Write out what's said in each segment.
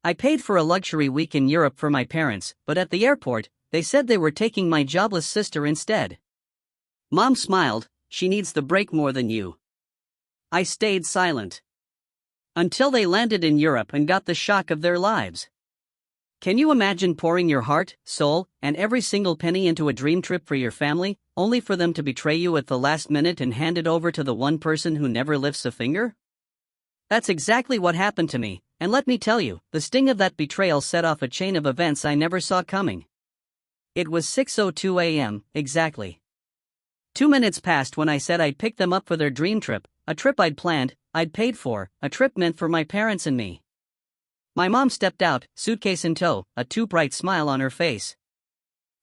I paid for a luxury week in Europe for my parents, but at the airport, they said they were taking my jobless sister instead. Mom smiled, she needs the break more than you. I stayed silent. Until they landed in Europe and got the shock of their lives. Can you imagine pouring your heart, soul, and every single penny into a dream trip for your family, only for them to betray you at the last minute and hand it over to the one person who never lifts a finger? That's exactly what happened to me, and let me tell you, the sting of that betrayal set off a chain of events I never saw coming. It was 6:02 a.m., exactly. 2 minutes passed when I said I'd pick them up for their dream trip, a trip I'd planned, I'd paid for, a trip meant for my parents and me. My mom stepped out, suitcase in tow, a too bright smile on her face.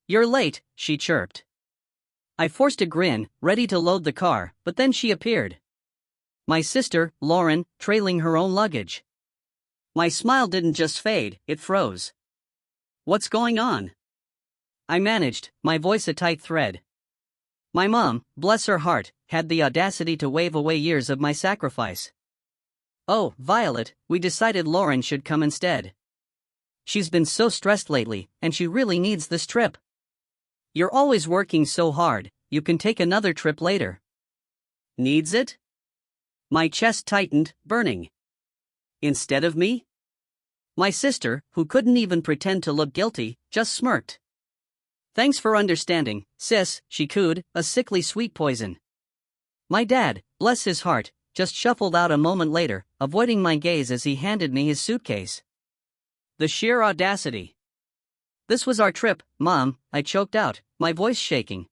"You're late," she chirped. I forced a grin, ready to load the car, but then she appeared. My sister, Lauren, trailing her own luggage. My smile didn't just fade, it froze. "What's going on?" I managed, my voice a tight thread. My mom, bless her heart, had the audacity to wave away years of my sacrifice. "Oh, Violet, we decided Lauren should come instead. She's been so stressed lately, and she really needs this trip. You're always working so hard, you can take another trip later." Needs it? My chest tightened, burning. Instead of me? My sister, who couldn't even pretend to look guilty, just smirked. "Thanks for understanding, sis," she cooed, a sickly sweet poison. My dad, bless his heart, just shuffled out a moment later, avoiding my gaze as he handed me his suitcase. The sheer audacity. "This was our trip, Mom," I choked out, my voice shaking.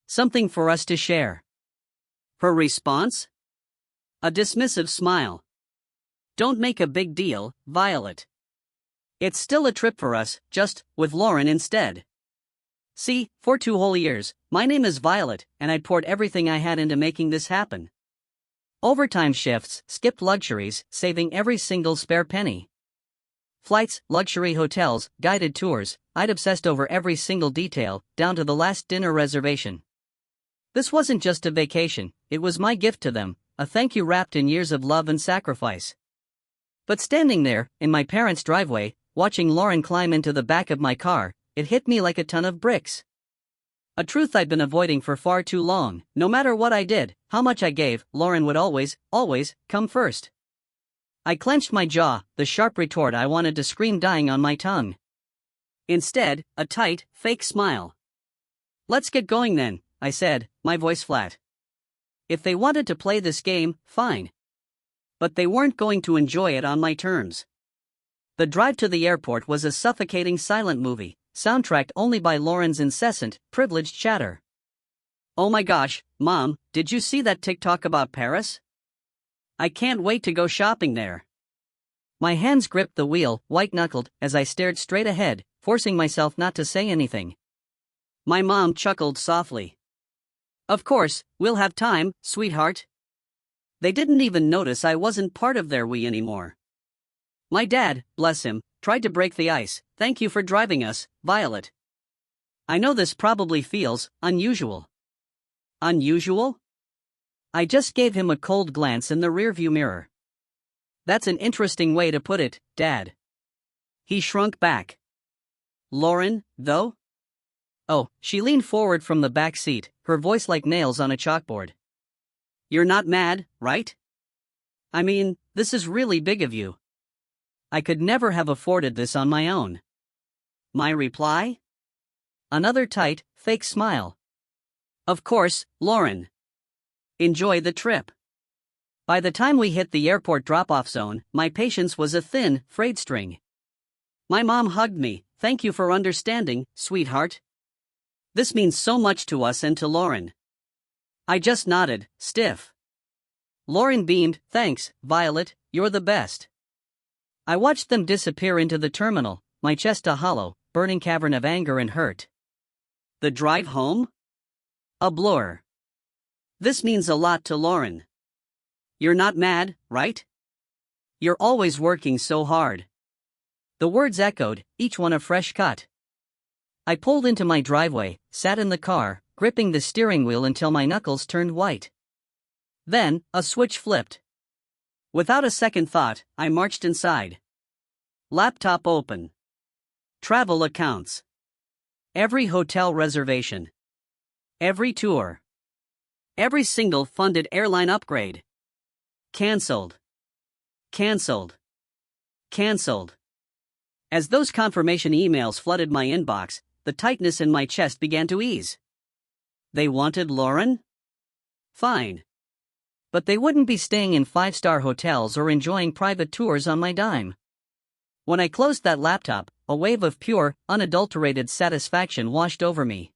"Something for us to share." Her response? A dismissive smile. "Don't make a big deal, Violet. It's still a trip for us, just with Lauren instead. See, for 2 whole years, my name is Violet, and I'd poured everything I had into making this happen. Overtime shifts, skipped luxuries, saving every single spare penny. Flights, luxury hotels, guided tours, I'd obsessed over every single detail, down to the last dinner reservation. This wasn't just a vacation, it was my gift to them, a thank you wrapped in years of love and sacrifice. But standing there, in my parents' driveway, watching Lauren climb into the back of my car, it hit me like a ton of bricks. A truth I'd been avoiding for far too long. No matter what I did, how much I gave, Lauren would always come first. I clenched my jaw, the sharp retort I wanted to scream dying on my tongue. Instead, a tight, fake smile. "Let's get going then," I said, my voice flat. If they wanted to play this game, fine. But they weren't going to enjoy it on my terms. The drive to the airport was a suffocating silent movie, soundtracked only by Lauren's incessant, privileged chatter. "Oh my gosh, Mom, did you see that TikTok about Paris? I can't wait to go shopping there." My hands gripped the wheel, white-knuckled, as I stared straight ahead, forcing myself not to say anything. My mom chuckled softly. "Of course, we'll have time, sweetheart." They didn't even notice I wasn't part of their we anymore. My dad, bless him, tried to break the ice. "Thank you for driving us, Violet. I know this probably feels unusual." Unusual? I just gave him a cold glance in the rearview mirror. "That's an interesting way to put it, Dad." He shrunk back. "Lauren, though?" Oh, she leaned forward from the back seat, her voice like nails on a chalkboard. "You're not mad, right? I mean, this is really big of you. I could never have afforded this on my own." My reply? Another tight, fake smile. "Of course, Lauren. Enjoy the trip." By the time we hit the airport drop-off zone, my patience was a thin, frayed string. My mom hugged me. "Thank you for understanding, sweetheart. This means so much to us and to Lauren." I just nodded, stiff. Lauren beamed. "Thanks, Violet, you're the best." I watched them disappear into the terminal, my chest a hollow, burning cavern of anger and hurt. The drive home? A blur. This means a lot to Lauren. "You're not mad, right? You're always working so hard." The words echoed, each one a fresh cut. I pulled into my driveway, sat in the car, gripping the steering wheel until my knuckles turned white. Then, a switch flipped. Without a second thought, I marched inside. Laptop open. Travel accounts. Every hotel reservation. Every tour. Every single funded airline upgrade. Cancelled. Cancelled. Cancelled. As those confirmation emails flooded my inbox, the tightness in my chest began to ease. They wanted Lauren? Fine. But they wouldn't be staying in 5-star hotels or enjoying private tours on my dime. When I closed that laptop, a wave of pure, unadulterated satisfaction washed over me.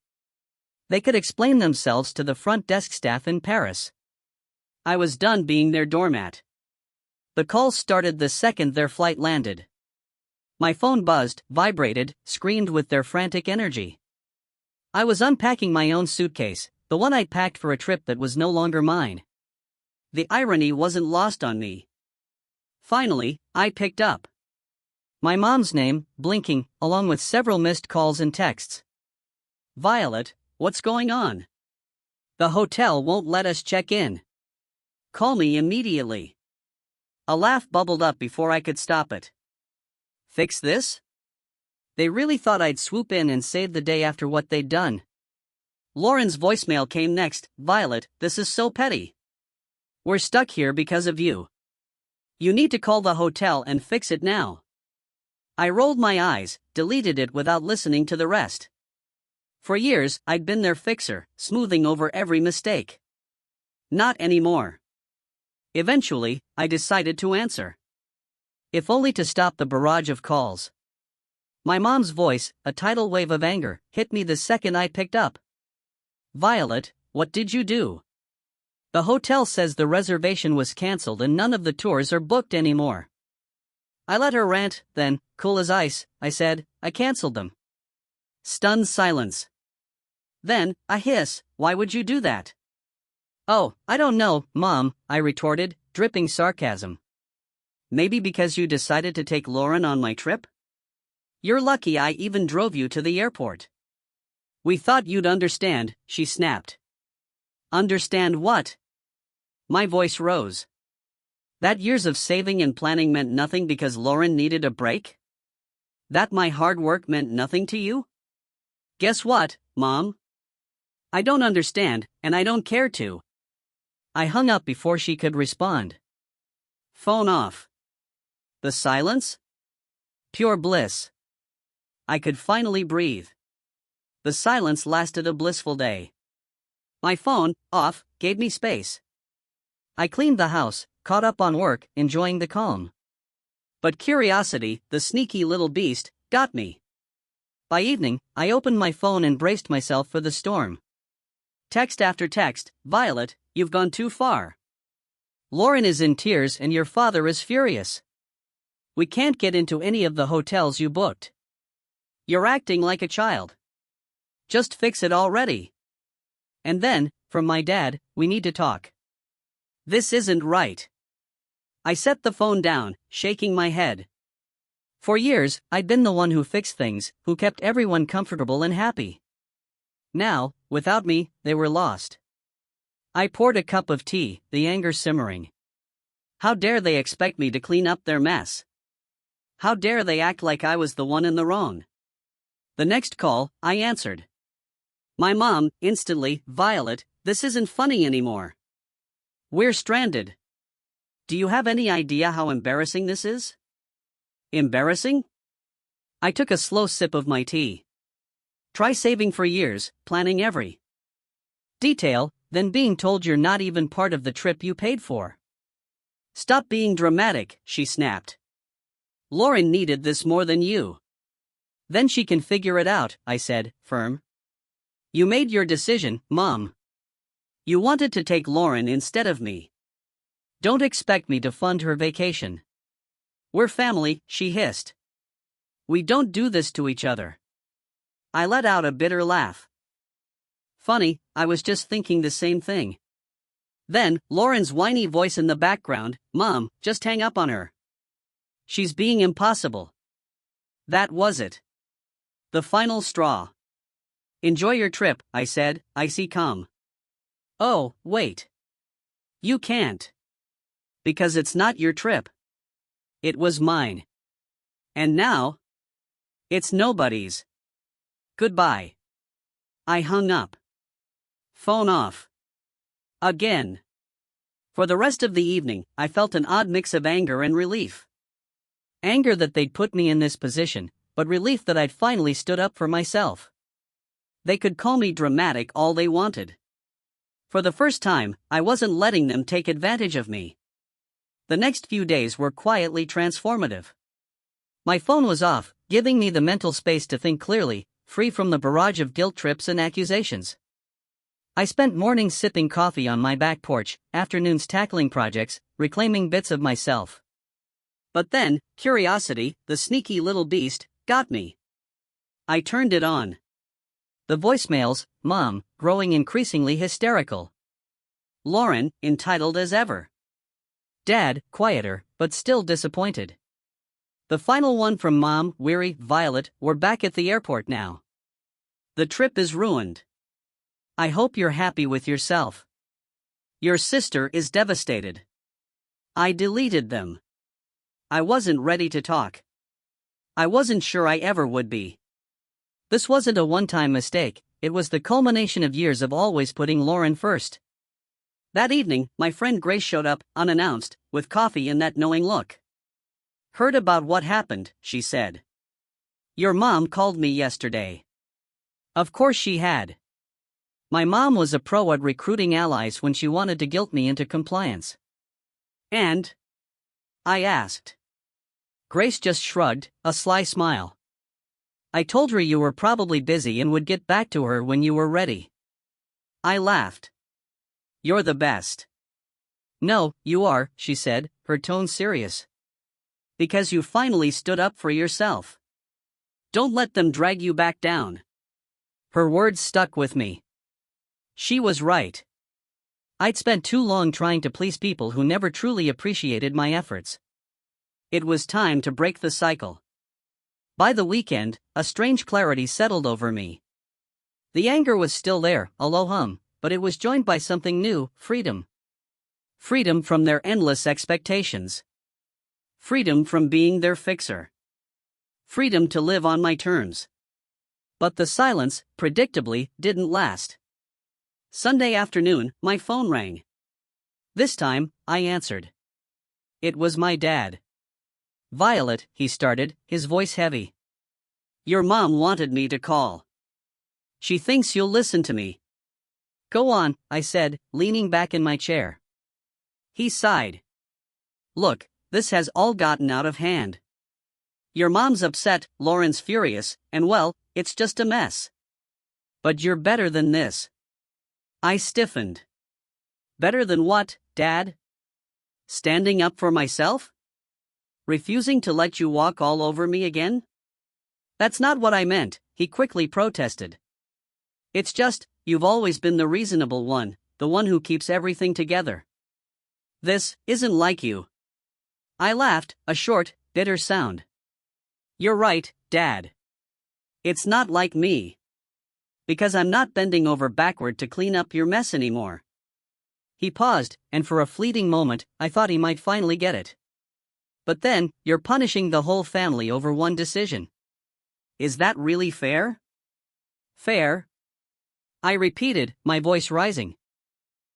They could explain themselves to the front desk staff in Paris. I was done being their doormat. The calls started the second their flight landed. My phone buzzed, vibrated, screamed with their frantic energy. I was unpacking my own suitcase, the one I'd packed for a trip that was no longer mine. The irony wasn't lost on me. Finally, I picked up. My mom's name, blinking, along with several missed calls and texts. Violet, what's going on? The hotel won't let us check in. Call me immediately. A laugh bubbled up before I could stop it. Fix this? They really thought I'd swoop in and save the day after what they'd done. Lauren's voicemail came next. Violet, this is so petty. We're stuck here because of you. You need to call the hotel and fix it now. I rolled my eyes, deleted it without listening to the rest. For years, I'd been their fixer, smoothing over every mistake. Not anymore. Eventually, I decided to answer. If only to stop the barrage of calls. My mom's voice, a tidal wave of anger, hit me the second I picked up. Violet, what did you do? The hotel says the reservation was cancelled and none of the tours are booked anymore. I let her rant, then, cool as ice, I said, I cancelled them. Stunned silence. Then, a hiss, why would you do that? Oh, I don't know, Mom, I retorted, dripping sarcasm. Maybe because you decided to take Lauren on my trip? You're lucky I even drove you to the airport. We thought you'd understand, she snapped. Understand what? My voice rose. That years of saving and planning meant nothing because Lauren needed a break? That my hard work meant nothing to you? Guess what, Mom? I don't understand, and I don't care to. I hung up before she could respond. Phone off. The silence? Pure bliss. I could finally breathe. The silence lasted a blissful day. My phone, off, gave me space. I cleaned the house, caught up on work, enjoying the calm. But curiosity, the sneaky little beast, got me. By evening, I opened my phone and braced myself for the storm. Text after text, Violet, you've gone too far. Lauren is in tears and your father is furious. We can't get into any of the hotels you booked. You're acting like a child. Just fix it already. And then, from my dad, we need to talk. This isn't right. I set the phone down, shaking my head. For years, I'd been the one who fixed things, who kept everyone comfortable and happy. Now, without me, they were lost. I poured a cup of tea, the anger simmering. How dare they expect me to clean up their mess? How dare they act like I was the one in the wrong? The next call, I answered. My mom, instantly, Violet, this isn't funny anymore. We're stranded. Do you have any idea how embarrassing this is? Embarrassing? I took a slow sip of my tea. Try saving for years, planning every detail, then being told you're not even part of the trip you paid for. Stop being dramatic, she snapped. Lauren needed this more than you. Then she can figure it out, I said, firm. You made your decision, Mom. You wanted to take Lauren instead of me. Don't expect me to fund her vacation. We're family, she hissed. We don't do this to each other. I let out a bitter laugh. Funny, I was just thinking the same thing. Then, Lauren's whiny voice in the background, Mom, just hang up on her. She's being impossible. That was it. The final straw. Enjoy your trip, I said, icy calm. Oh, wait. You can't. Because it's not your trip. It was mine. And now, it's nobody's. Goodbye. I hung up. Phone off. Again. For the rest of the evening, I felt an odd mix of anger and relief. Anger that they'd put me in this position, but relief that I'd finally stood up for myself. They could call me dramatic all they wanted. For the first time, I wasn't letting them take advantage of me. The next few days were quietly transformative. My phone was off, giving me the mental space to think clearly, free from the barrage of guilt trips and accusations. I spent mornings sipping coffee on my back porch, afternoons tackling projects, reclaiming bits of myself. But then, curiosity, the sneaky little beast, got me. I turned it on. The voicemails, Mom, growing increasingly hysterical. Lauren, entitled as ever. Dad, quieter, but still disappointed. The final one from Mom, weary, Violet, we're back at the airport now. The trip is ruined. I hope you're happy with yourself. Your sister is devastated. I deleted them. I wasn't ready to talk. I wasn't sure I ever would be. This wasn't a one-time mistake, it was the culmination of years of always putting Lauren first. That evening, my friend Grace showed up, unannounced, with coffee and that knowing look. Heard about what happened, she said. Your mom called me yesterday. Of course she had. My mom was a pro at recruiting allies when she wanted to guilt me into compliance. And? I asked. Grace just shrugged, a sly smile. I told her you were probably busy and would get back to her when you were ready. I laughed. You're the best. No, you are, she said, her tone serious. Because you finally stood up for yourself. Don't let them drag you back down. Her words stuck with me. She was right. I'd spent too long trying to please people who never truly appreciated my efforts. It was time to break the cycle. By the weekend, a strange clarity settled over me. The anger was still there, a low hum, but it was joined by something new, freedom. Freedom from their endless expectations. Freedom from being their fixer. Freedom to live on my terms. But the silence, predictably, didn't last. Sunday afternoon, my phone rang. This time, I answered. It was my dad. Violet, he started, his voice heavy. Your mom wanted me to call. She thinks you'll listen to me. Go on, I said, leaning back in my chair. He sighed. Look, this has all gotten out of hand. Your mom's upset, Lauren's furious, and well, it's just a mess. But you're better than this. I stiffened. Better than what, Dad? Standing up for myself? Refusing to let you walk all over me again? That's not what I meant, he quickly protested. It's just, you've always been the reasonable one, the one who keeps everything together. This isn't like you. I laughed, a short, bitter sound. You're right, Dad. It's not like me. Because I'm not bending over backward to clean up your mess anymore. He paused, and for a fleeting moment, I thought he might finally get it. But then, you're punishing the whole family over one decision. Is that really fair? Fair? I repeated, my voice rising.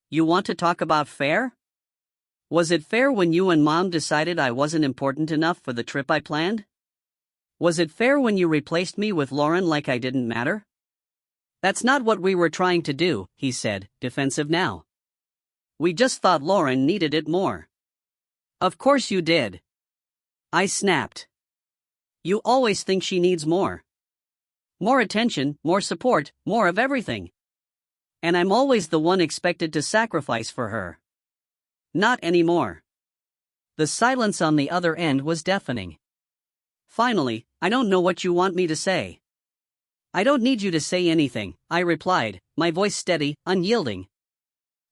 You want to talk about fair? Was it fair when you and Mom decided I wasn't important enough for the trip I planned? Was it fair when you replaced me with Lauren like I didn't matter? That's not what we were trying to do, he said, defensive now. We just thought Lauren needed it more. Of course you did. I snapped. You always think she needs more. More attention, more support, more of everything. And I'm always the one expected to sacrifice for her. Not anymore. The silence on the other end was deafening. Finally, I don't know what you want me to say. I don't need you to say anything, I replied, my voice steady, unyielding.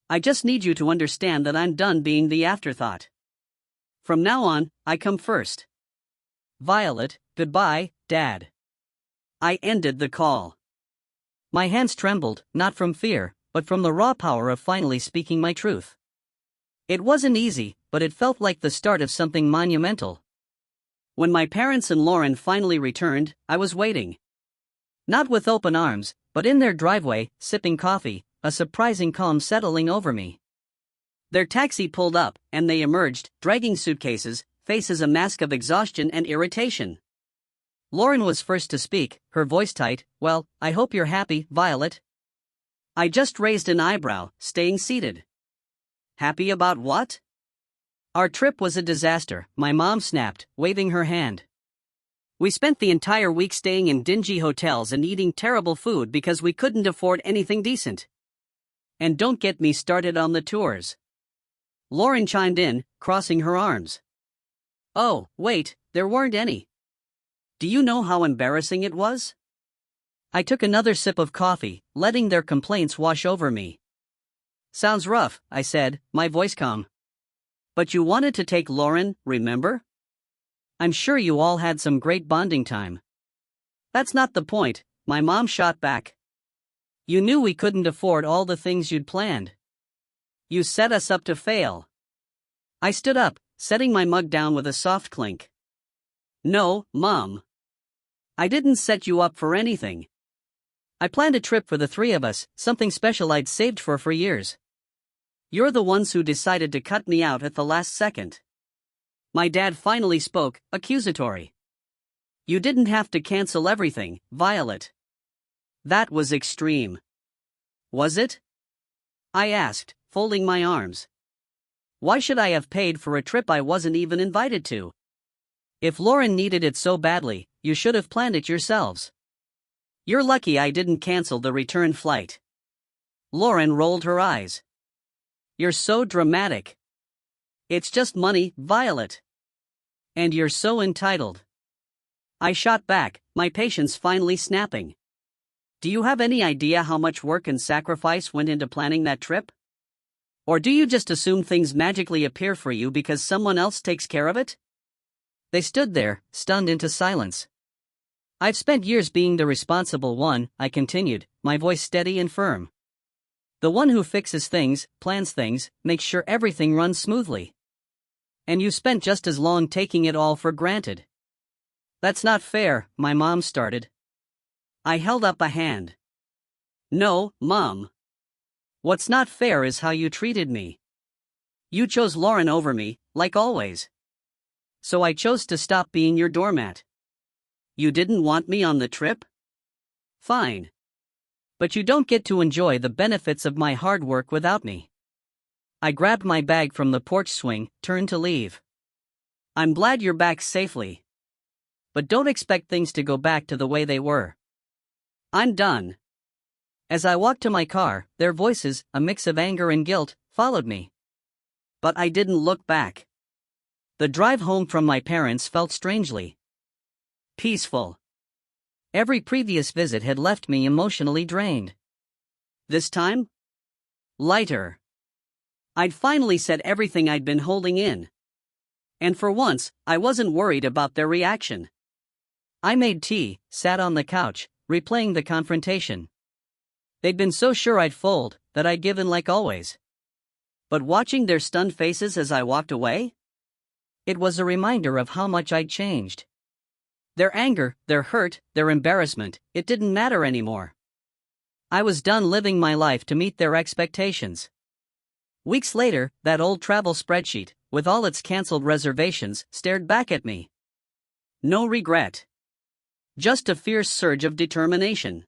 I just need you to understand that I'm done being the afterthought. From now on, I come first. Violet, goodbye, Dad. I ended the call. My hands trembled, not from fear, but from the raw power of finally speaking my truth. It wasn't easy, but it felt like the start of something monumental. When my parents and Lauren finally returned, I was waiting. Not with open arms, but in their driveway, sipping coffee, a surprising calm settling over me. Their taxi pulled up, and they emerged, dragging suitcases, faces a mask of exhaustion and irritation. Lauren was first to speak, her voice tight. "Well, I hope you're happy, Violet." I just raised an eyebrow, staying seated. Happy about what? Our trip was a disaster, my mom snapped, waving her hand. We spent the entire week staying in dingy hotels and eating terrible food because we couldn't afford anything decent. And don't get me started on the tours. Lauren chimed in, crossing her arms. Oh, wait, there weren't any. Do you know how embarrassing it was? I took another sip of coffee, letting their complaints wash over me. Sounds rough, I said, my voice calm. But you wanted to take Lauren, remember? I'm sure you all had some great bonding time. That's not the point, my mom shot back. You knew we couldn't afford all the things you'd planned. You set us up to fail. I stood up, setting my mug down with a soft clink. No, Mom. I didn't set you up for anything. I planned a trip for the three of us, something special I'd saved for years. You're the ones who decided to cut me out at the last second. My dad finally spoke, accusatory. You didn't have to cancel everything, Violet. That was extreme. Was it? I asked, folding my arms. Why should I have paid for a trip I wasn't even invited to? If Lauren needed it so badly, you should have planned it yourselves. You're lucky I didn't cancel the return flight. Lauren rolled her eyes. You're so dramatic. It's just money, Violet. And you're so entitled. I shot back, my patience finally snapping. Do you have any idea how much work and sacrifice went into planning that trip? Or do you just assume things magically appear for you because someone else takes care of it? They stood there, stunned into silence. I've spent years being the responsible one, I continued, my voice steady and firm. The one who fixes things, plans things, makes sure everything runs smoothly. And you spent just as long taking it all for granted. That's not fair, my mom started. I held up a hand. No, Mom. What's not fair is how you treated me. You chose Lauren over me, like always. So I chose to stop being your doormat. You didn't want me on the trip? Fine. But you don't get to enjoy the benefits of my hard work without me. I grabbed my bag from the porch swing, turned to leave. I'm glad you're back safely. But don't expect things to go back to the way they were. I'm done. As I walked to my car, their voices, a mix of anger and guilt, followed me. But I didn't look back. The drive home from my parents felt strangely peaceful. Every previous visit had left me emotionally drained. This time? Lighter. I'd finally said everything I'd been holding in. And for once, I wasn't worried about their reaction. I made tea, sat on the couch, replaying the confrontation. They'd been so sure I'd fold, that I'd given like always. But watching their stunned faces as I walked away? It was a reminder of how much I'd changed. Their anger, their hurt, their embarrassment, it didn't matter anymore. I was done living my life to meet their expectations. Weeks later, that old travel spreadsheet, with all its canceled reservations, stared back at me. No regret. Just a fierce surge of determination.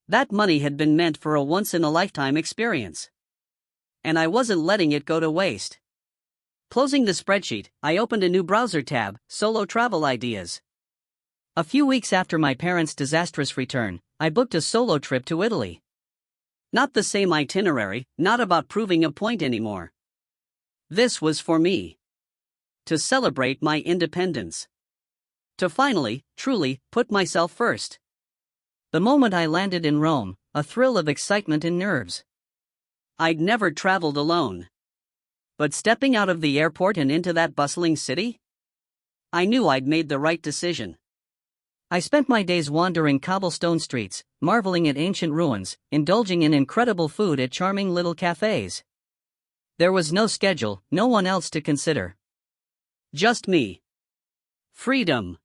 That money had been meant for a once-in-a-lifetime experience. And I wasn't letting it go to waste. Closing the spreadsheet, I opened a new browser tab, Solo Travel Ideas. A few weeks after my parents' disastrous return, I booked a solo trip to Italy. Not the same itinerary, not about proving a point anymore. This was for me. To celebrate my independence. To finally, truly, put myself first. The moment I landed in Rome, a thrill of excitement and nerves. I'd never traveled alone. But stepping out of the airport and into that bustling city? I knew I'd made the right decision. I spent my days wandering cobblestone streets, marveling at ancient ruins, indulging in incredible food at charming little cafes. There was no schedule, no one else to consider. Just me. Freedom.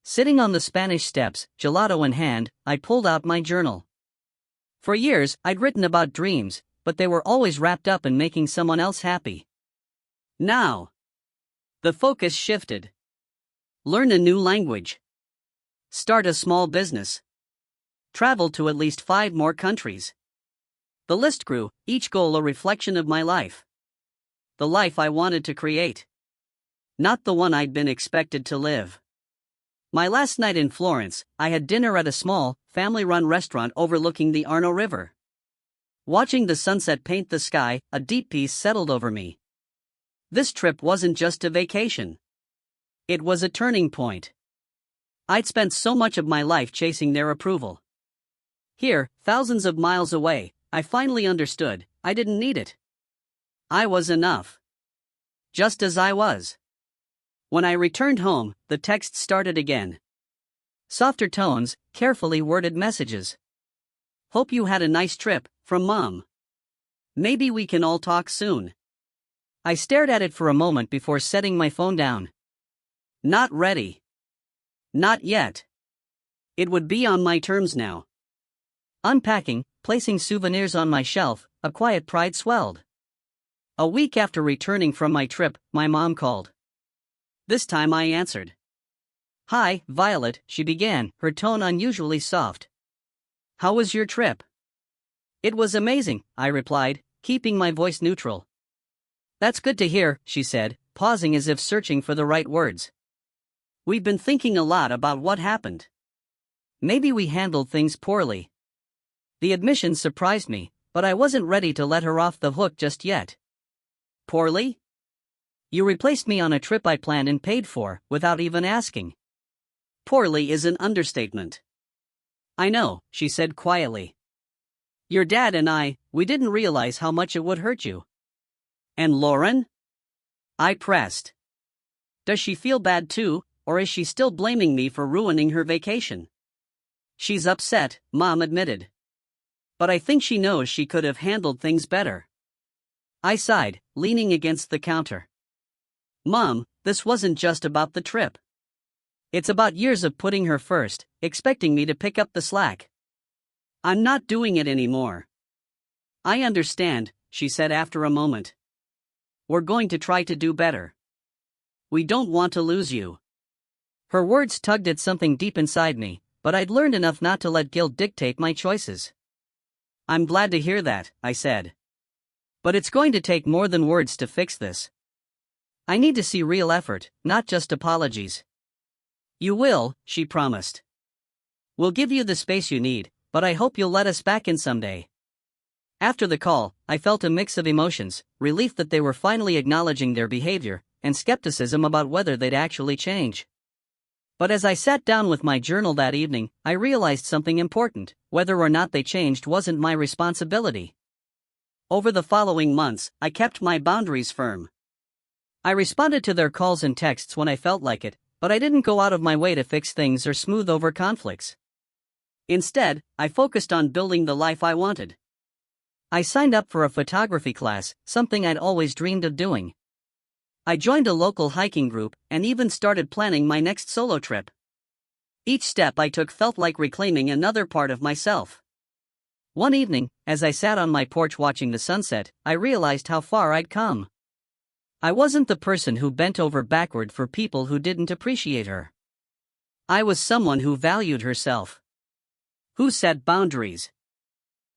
Sitting on the Spanish steps, gelato in hand, I pulled out my journal. For years, I'd written about dreams, but they were always wrapped up in making someone else happy. Now, the focus shifted. Learn a new language. Start a small business. Travel to at least 5 more countries. The list grew, each goal a reflection of my life. The life I wanted to create. Not the one I'd been expected to live. My last night in Florence, I had dinner at a small, family-run restaurant overlooking the Arno River. Watching the sunset paint the sky, a deep peace settled over me. This trip wasn't just a vacation. It was a turning point. I'd spent so much of my life chasing their approval. Here, thousands of miles away, I finally understood, I didn't need it. I was enough. Just as I was. When I returned home, the text started again. Softer tones, carefully worded messages. Hope you had a nice trip, from Mom. Maybe we can all talk soon. I stared at it for a moment before setting my phone down. Not ready. Not yet. It would be on my terms now. Unpacking, placing souvenirs on my shelf, a quiet pride swelled. A week after returning from my trip, my mom called. This time I answered. Hi, Violet, she began, her tone unusually soft. How was your trip? It was amazing, I replied, keeping my voice neutral. That's good to hear, she said, pausing as if searching for the right words. We've been thinking a lot about what happened. Maybe we handled things poorly. The admission surprised me, but I wasn't ready to let her off the hook just yet. Poorly? You replaced me on a trip I planned and paid for, without even asking. Poorly is an understatement. I know, she said quietly. Your dad and we didn't realize how much it would hurt you. And Lauren? I pressed. Does she feel bad too, or is she still blaming me for ruining her vacation? She's upset, Mom admitted. But I think she knows she could have handled things better. I sighed, leaning against the counter. Mom, this wasn't just about the trip. It's about years of putting her first, expecting me to pick up the slack. I'm not doing it anymore. I understand, she said after a moment. We're going to try to do better. We don't want to lose you. Her words tugged at something deep inside me, but I'd learned enough not to let guilt dictate my choices. I'm glad to hear that, I said. But it's going to take more than words to fix this. I need to see real effort, not just apologies. You will, she promised. We'll give you the space you need, but I hope you'll let us back in someday. After the call, I felt a mix of emotions, relief that they were finally acknowledging their behavior, and skepticism about whether they'd actually change. But as I sat down with my journal that evening, I realized something important: whether or not they changed wasn't my responsibility. Over the following months, I kept my boundaries firm. I responded to their calls and texts when I felt like it, but I didn't go out of my way to fix things or smooth over conflicts. Instead, I focused on building the life I wanted. I signed up for a photography class, something I'd always dreamed of doing. I joined a local hiking group and even started planning my next solo trip. Each step I took felt like reclaiming another part of myself. One evening, as I sat on my porch watching the sunset, I realized how far I'd come. I wasn't the person who bent over backward for people who didn't appreciate her. I was someone who valued herself. Who set boundaries.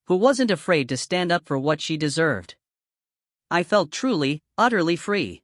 Who wasn't afraid to stand up for what she deserved. I felt truly, utterly free.